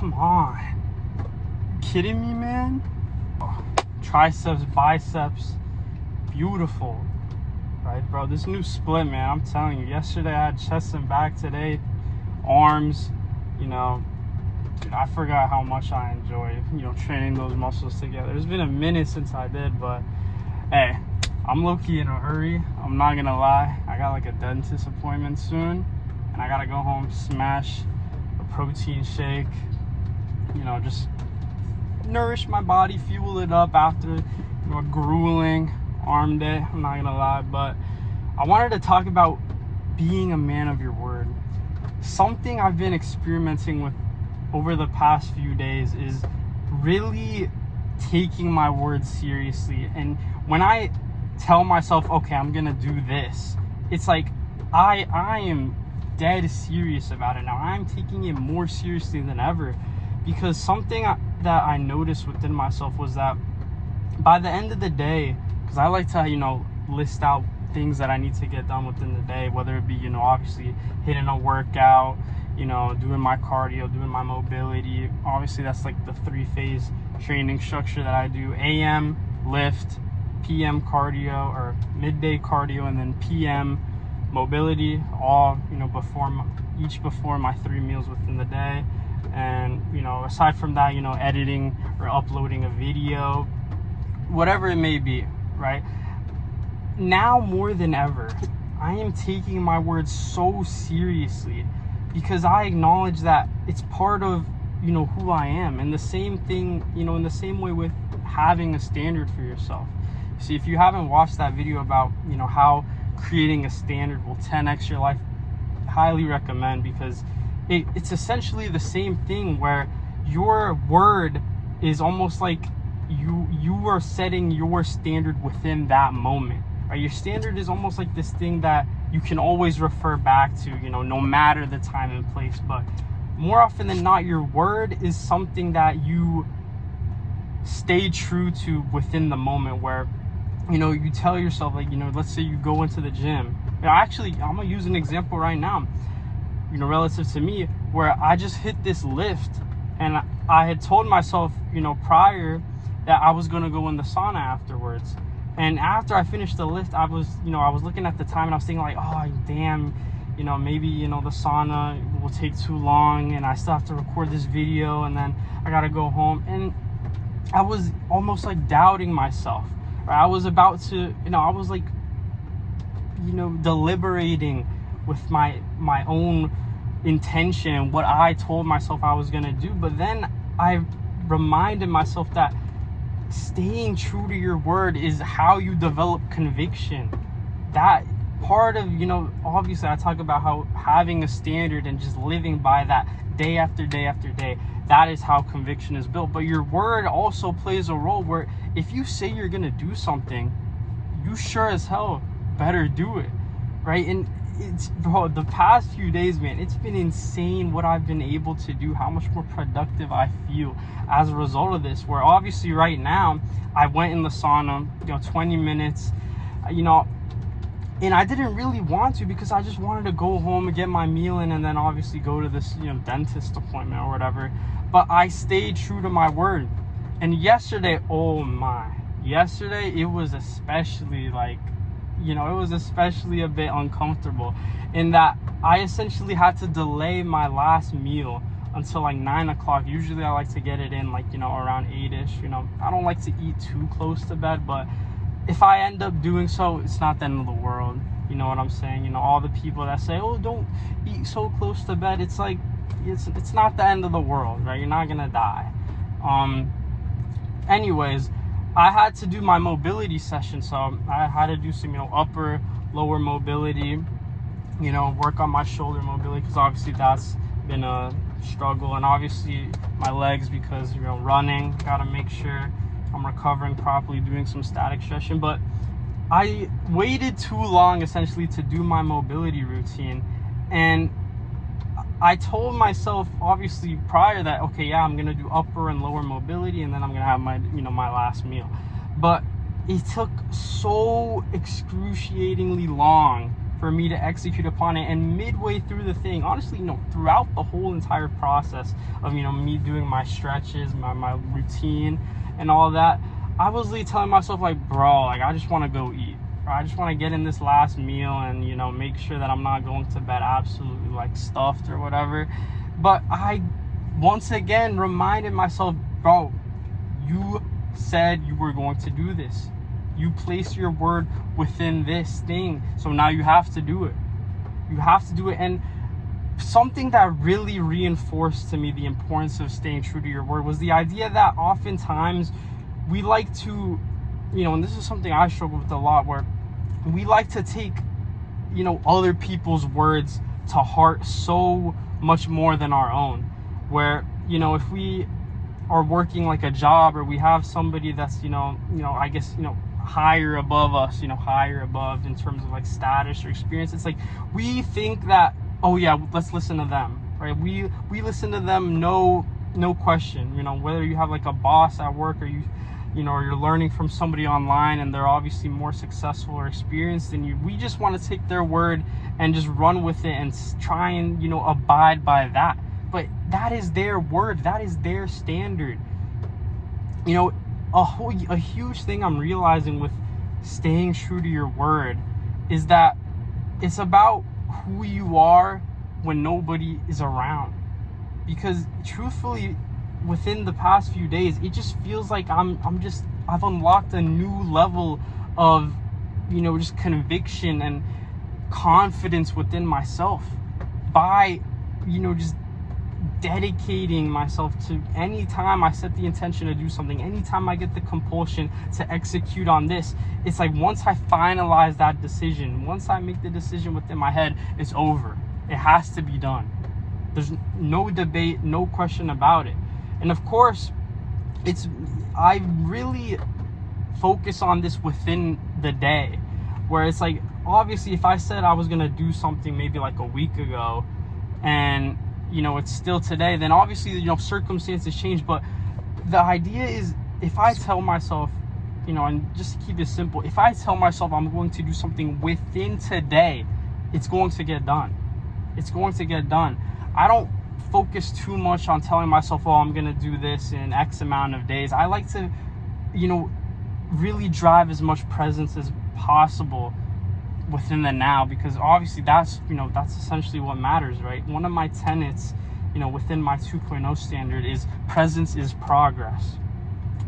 come on. Kidding me, man? Oh, triceps, biceps, beautiful. Right, bro? This new split, man, I'm telling you. Yesterday I had chest and back. Today, arms. You know, dude, I forgot how much I enjoy, training those muscles together. It's been a minute since I did, but hey, I'm low-key in a hurry. I'm not gonna lie. I got like a dentist appointment soon, and I gotta go home, smash a protein shake, just nourish my body, fuel it up after a grueling arm day. I'm not gonna lie, but I wanted to talk about being a man of your word. Something I've been experimenting with over the past few days is really taking my words seriously. And when I tell myself, okay, I'm gonna do this, it's like I am dead serious about it now. I'm taking it more seriously than ever, because something that I noticed within myself was that by the end of the day, because I like to list out things that I need to get done within the day, whether it be obviously hitting a workout, doing my cardio, doing my mobility. Obviously that's like the 3-phase training structure that I do: AM lift, PM cardio, or midday cardio, and then PM mobility, all before my 3 meals within the day. And aside from that, editing or uploading a video, whatever it may be, right? Now more than ever, I am taking my words so seriously, because I acknowledge that it's part of who I am. And the same thing, in the same way with having a standard for yourself. See, if you haven't watched that video about how creating a standard will 10x your life, highly recommend, because it's essentially the same thing, where your word is almost like you are setting your standard within that moment. Right? Your standard is almost like this thing that you can always refer back to, no matter the time and place. But more often than not, your word is something that you stay true to within the moment, where you tell yourself, like, let's say you go into the gym. Actually, I'm gonna use an example right now, relative to me, where I just hit this lift, and I had told myself, prior, that I was gonna go in the sauna afterwards. And after I finished the lift, I was looking at the time, and I was thinking like, oh damn, maybe the sauna will take too long, and I still have to record this video, and then I gotta go home. And I was almost like doubting myself. Right? I was about to, I was like, deliberating with my own intention, what I told myself I was gonna do. But then I reminded myself that staying true to your word is how you develop conviction. That part of, obviously I talk about how having a standard and just living by that day after day after day, that is how conviction is built. But your word also plays a role, where if you say you're gonna do something, you sure as hell better do it, right? And the past few days, man, it's been insane what I've been able to do, how much more productive I feel as a result of this. Where obviously right now, I went in the sauna, 20 minutes, and I didn't really want to, because I just wanted to go home and get my meal in, and then obviously go to this, dentist appointment or whatever. But I stayed true to my word. And yesterday, yesterday it was especially a bit uncomfortable, in that I essentially had to delay my last meal until like 9 o'clock. Usually I like to get it in like, around 8ish. I don't like to eat too close to bed, but if I end up doing so, it's not the end of the world. You know what I'm saying? All the people that say, oh, don't eat so close to bed, it's like, it's not the end of the world, right? You're not gonna die. Anyways, I had to do my mobility session, so I had to do some, upper, lower mobility, work on my shoulder mobility, because obviously that's been a struggle. And obviously my legs, because, running, gotta make sure I'm recovering properly, doing some static stretching. But I waited too long, essentially, to do my mobility routine. And I told myself, obviously, prior that, okay, yeah, I'm gonna do upper and lower mobility, and then I'm gonna have my, my last meal. But it took so excruciatingly long for me to execute upon it. And midway through the thing, honestly, throughout the whole entire process of, me doing my stretches, my routine and all that, I was literally telling myself, like, bro, like, I just want to go eat. I just want to get in this last meal and, make sure that I'm not going to bed absolutely, like, stuffed or whatever. But I, once again, reminded myself, bro, you said you were going to do this. You placed your word within this thing. So now you have to do it. You have to do it. And something that really reinforced to me the importance of staying true to your word was the idea that oftentimes we like to, and this is something I struggle with a lot, where we like to take, other people's words to heart so much more than our own. Where, if we are working like a job, or we have somebody that's, I guess, higher above us, higher above in terms of like status or experience, it's like we think that, oh yeah, let's listen to them, right? We listen to them, no question. Whether you have like a boss at work, or or you're learning from somebody online and they're obviously more successful or experienced than you, we just want to take their word and just run with it and try and abide by that. But that is their word, that is their standard. A huge thing I'm realizing with staying true to your word is that it's about who you are when nobody is around. Because truthfully, within the past few days, it just feels like I've unlocked a new level of, just conviction and confidence within myself by, just dedicating myself to, anytime I set the intention to do something, anytime I get the compulsion to execute on this, it's like once I finalize that decision, once I make the decision within my head, it's over. It has to be done. There's no debate, no question about it. And of course, I really focus on this within the day, where it's like, obviously, if I said I was going to do something maybe like a week ago, and it's still today, then obviously, circumstances change. But the idea is, if I tell myself, and just to keep it simple, if I tell myself I'm going to do something within today, it's going to get done. It's going to get done. I don't focus too much on telling myself, oh, I'm going to do this in X amount of days. I like to, really drive as much presence as possible within the now, because obviously that's essentially what matters, right? One of my tenets, within my 2.0 standard is presence is progress.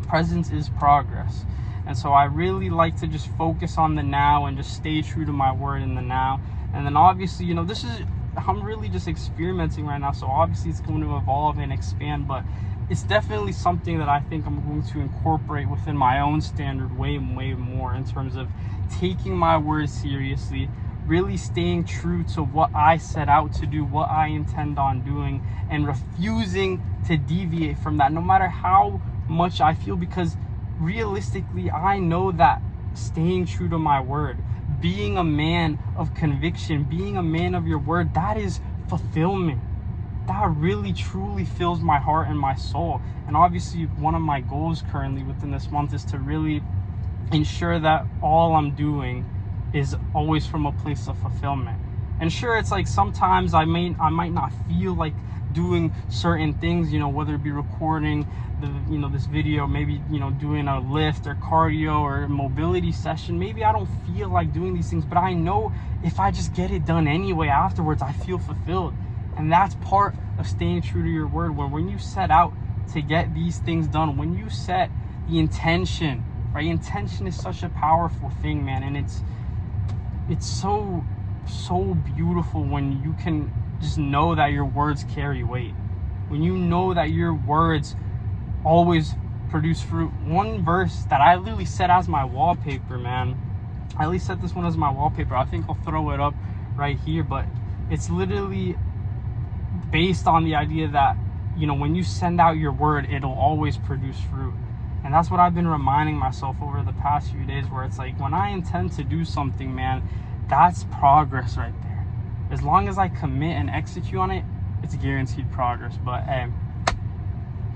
Presence is progress. And so I really like to just focus on the now and just stay true to my word in the now. And then obviously, I'm really just experimenting right now, so obviously it's going to evolve and expand, but it's definitely something that I think I'm going to incorporate within my own standard way more, in terms of taking my words seriously, really staying true to what I set out to do, what I intend on doing, and refusing to deviate from that, no matter how much I feel, because realistically, I know that staying true to my word, being a man of conviction, being a man of your word, that is fulfillment. That really truly fills my heart and my soul. And obviously, one of my goals currently within this month is to really ensure that all I'm doing is always from a place of fulfillment. And sure, it's like sometimes I might not feel like doing certain things, whether it be recording this video, maybe doing a lift or cardio or a mobility session. Maybe I don't feel like doing these things, but I know if I just get it done anyway afterwards, I feel fulfilled. And that's part of staying true to your word, where when you set out to get these things done, when you set the intention, right? Intention is such a powerful thing, man. And it's so beautiful when you can just know that your words carry weight. When you know that your words always produce fruit. One verse that I literally set as my wallpaper, man. I at least set this one as my wallpaper. I think I'll throw it up right here, but it's literally based on the idea that, when you send out your word, it'll always produce fruit. And that's what I've been reminding myself over the past few days, where it's like, when I intend to do something, man, that's progress right there. As long as I commit and execute on it, it's guaranteed progress. But hey,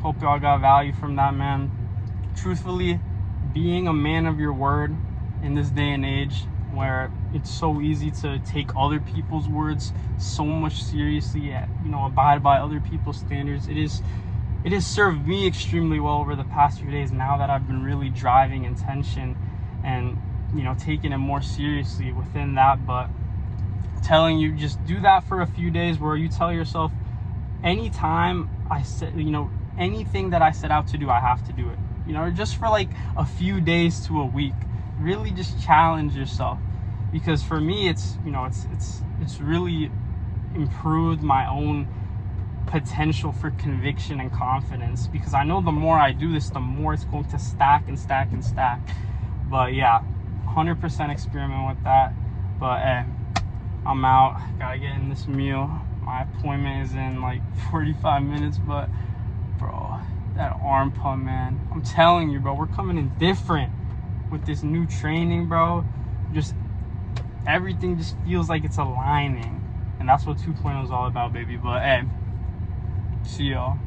hope y'all got value from that, man. Truthfully, being a man of your word in this day and age, where it's so easy to take other people's words so much seriously, you know, abide by other people's standards. It has served me extremely well over the past few days, now that I've been really driving intention and, you know, taking it more seriously within that. But telling you, just do that for a few days, where you tell yourself, anytime I said, you know, anything that I set out to do, I have to do it, you know, just for like a few days to a week. Really just challenge yourself, because for me, it's, you know, it's really improved my own potential for conviction and confidence, because I know the more I do this, the more it's going to stack and stack and stack. But yeah, 100% experiment with that. But I'm out, gotta get in this meal. My appointment is in like 45 minutes. But bro, that arm pump, man, I'm telling you, bro, we're coming in different with this new training, bro. Just everything just feels like it's aligning, and that's what 2.0 is all about, baby. But hey, see y'all.